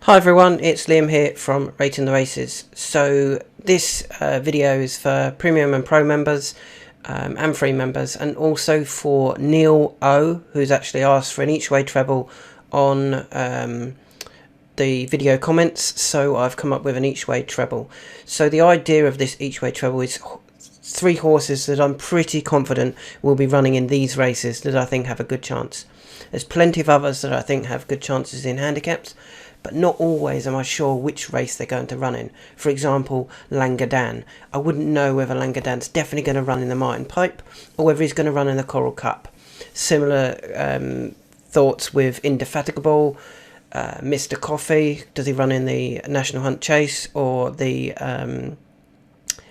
Hi everyone, it's Liam here from Rating the Races. So this video is for premium and pro members and free members, and also for Neil O, who's actually asked for an each way treble on the video comments. So I've come up with an each way treble. So the idea of this each way treble is three horses that I'm pretty confident will be running in these races that I think have a good chance. There's plenty of others that I think have good chances in handicaps, but not always am I sure which race they're going to run in. For example, Langadan. I wouldn't know whether Langadan's definitely going to run in the Martin Pipe or whether he's going to run in the Coral Cup. Similar thoughts with Indefatigable, Mr. Coffee. Does he run in the National Hunt Chase or the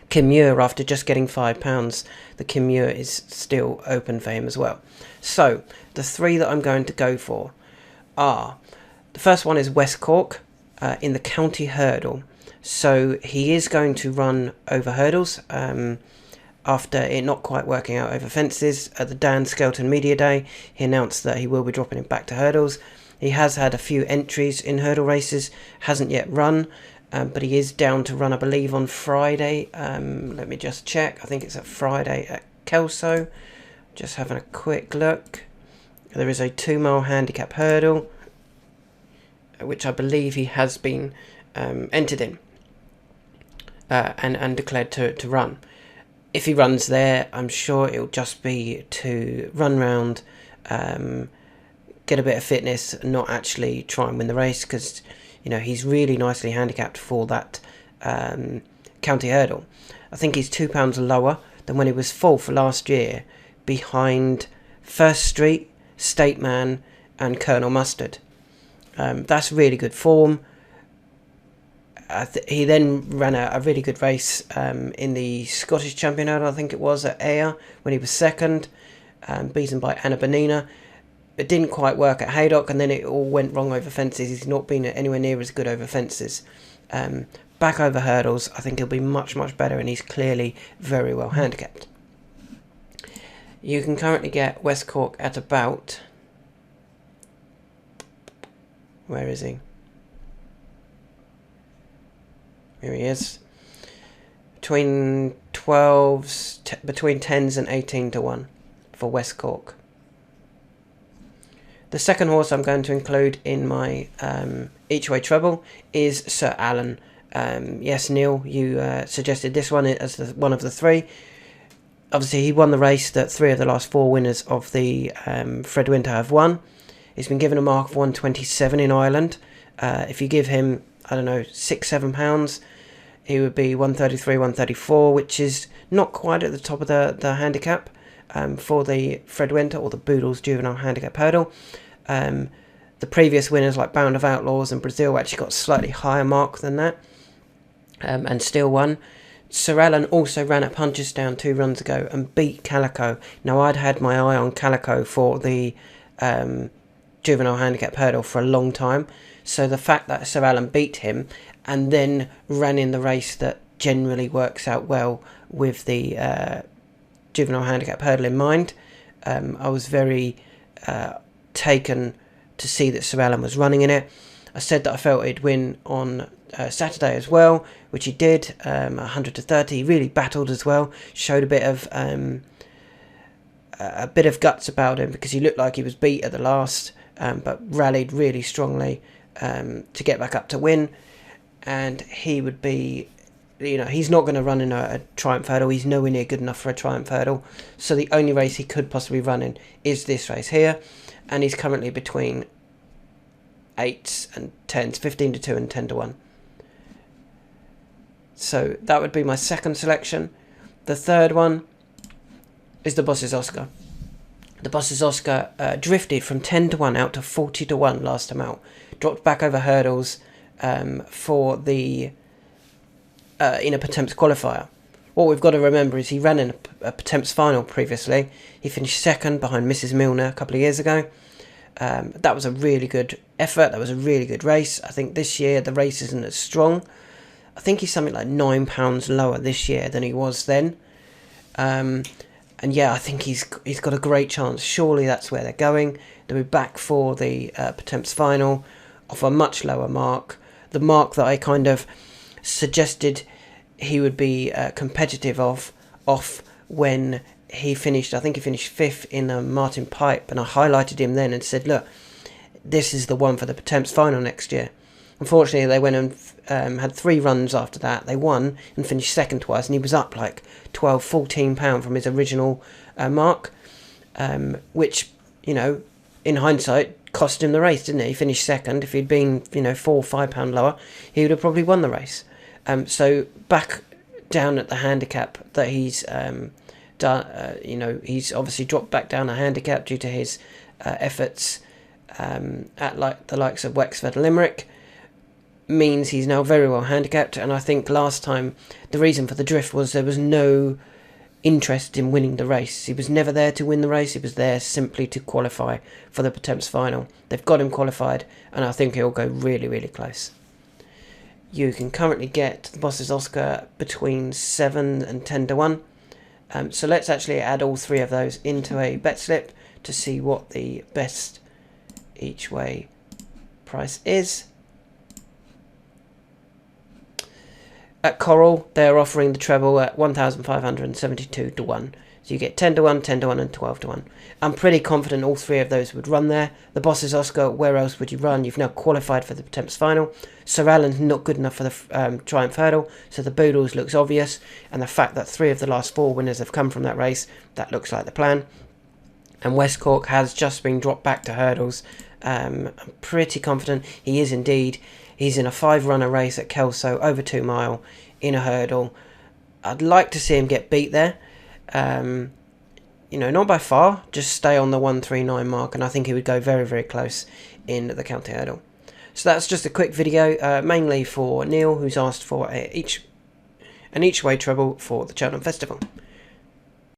Kim Muir? After just getting £5, the Kim Muir is still open for him as well. So the three that I'm going to go for are, the first one is West Cork in the County Hurdle. So he is going to run over hurdles after it not quite working out over fences. At the Dan Skelton Media Day, he announced that he will be dropping it back to hurdles. He has had a few entries in hurdle races, hasn't yet run, but he is down to run, I believe, on Friday. Let me just check. I think it's at Friday at Kelso. Just having a quick look. There is a 2-mile handicap hurdle, which I believe he has been entered in and declared to run. If he runs there, I'm sure it'll just be to run round, get a bit of fitness, and not actually try and win the race, because he's really nicely handicapped for that county hurdle. I think he's £2 lower than when he was fourth last year, behind First Street, State Man, and Colonel Mustard. That's really good form. He then ran a really good race in the Scottish Champion Hurdle, I think it was, at Ayr, when he was second, beaten by Anna Bonina. It didn't quite work at Haydock, and then it all went wrong over fences. He's not been anywhere near as good over fences. Back over hurdles, I think he'll be much, much better, and he's clearly very well handicapped. You can currently get West Cork at about... Where is he? Here he is. Between 10s and 18 to 1 for West Cork. The second horse I'm going to include in my each way treble is Sir Alan. Yes, Neil, you suggested this one as one of the three. Obviously, he won the race that 3 of the last 4 winners of the Fred Winter have won. He's been given a mark of 127 in Ireland. If you give him, I don't know, £6-7, he would be 133, 134, which is not quite at the top of the handicap for the Fred Winter or the Boodles Juvenile Handicap Hurdle. The previous winners like Bound of Outlaws and Brazil actually got a slightly higher mark than that and still won. Sir Alan also ran at Punchestown 2 runs ago and beat Calico. Now, I'd had my eye on Calico for the Juvenile Handicap Hurdle for a long time, so the fact that Sir Alan beat him and then ran in the race that generally works out well with the Juvenile Handicap Hurdle in mind, I was very taken to see that Sir Alan was running in it. I said that I felt he'd win on Saturday as well, which he did, 100 to 30. He really battled as well, showed a bit of guts about him, because he looked like he was beat at the last, but rallied really strongly to get back up to win. And he would be, he's not going to run in a Triumph Hurdle. He's nowhere near good enough for a Triumph Hurdle. So the only race he could possibly run in is this race here. And he's currently between 8s and 10s, 15 to 2 and 10 to 1. So that would be my second selection. The third one is the Boss's Oscar. The Boss's Oscar drifted from 10 to 1 out to 40 to 1 last time out. Dropped back over hurdles for the in a Pertemps qualifier. What we've got to remember is he ran in a Pertemps final previously. He finished second behind Mrs. Milner a couple of years ago. That was a really good effort. That was a really good race. I think this year the race isn't as strong. I think he's something like £9 lower this year than he was then. And yeah, I think he's got a great chance. Surely that's where they're going. They'll be back for the Pertemps final off a much lower mark. the mark that I kind of suggested he would be competitive off when he finished. I think he finished 5th in a Martin Pipe, and I highlighted him then and said, look, this is the one for the Temps final next year. Unfortunately, they went and had 3 runs after that. They won and finished 2nd twice, and he was up like £12-14 from his original mark, which, you know, in hindsight, cost him the race, didn't it? He finished 2nd. If he'd been, you know, £4 or £5 lower, he would have probably won the race. So back down at the handicap that he's done, you know, he's obviously dropped back down a handicap due to his efforts at like the likes of Wexford and Limerick, means he's now very well handicapped. And I think last time the reason for the drift was there was no interest in winning the race. He was never there to win the race. He was there simply to qualify for the Temps final. They've got him qualified, and I think he'll go really, really close. You can currently get the Boss's Oscar between 7 and 10 to 1. So let's actually add all 3 of those into a bet slip to see what the best each way price is. At Coral, they're offering the treble at 1,572 to 1. So you get 10 to 1, 10 to 1 and 12 to 1. I'm pretty confident all 3 of those would run there. The Boss's Oscar, where else would you run? You've now qualified for the Temps final. Sir Alan's not good enough for the Triumph Hurdle, so the Boodles looks obvious. And the fact that 3 of the last 4 winners have come from that race, that looks like the plan. And West Cork has just been dropped back to hurdles. I'm pretty confident he is indeed. He's in a 5-runner race at Kelso, over 2 mile, in a hurdle. I'd like to see him get beat there. You know, not by far, just stay on the 139 mark, and I think he would go very, very close in the county hurdle. So that's just a quick video, mainly for Neil, who's asked for an each way treble for the Cheltenham Festival.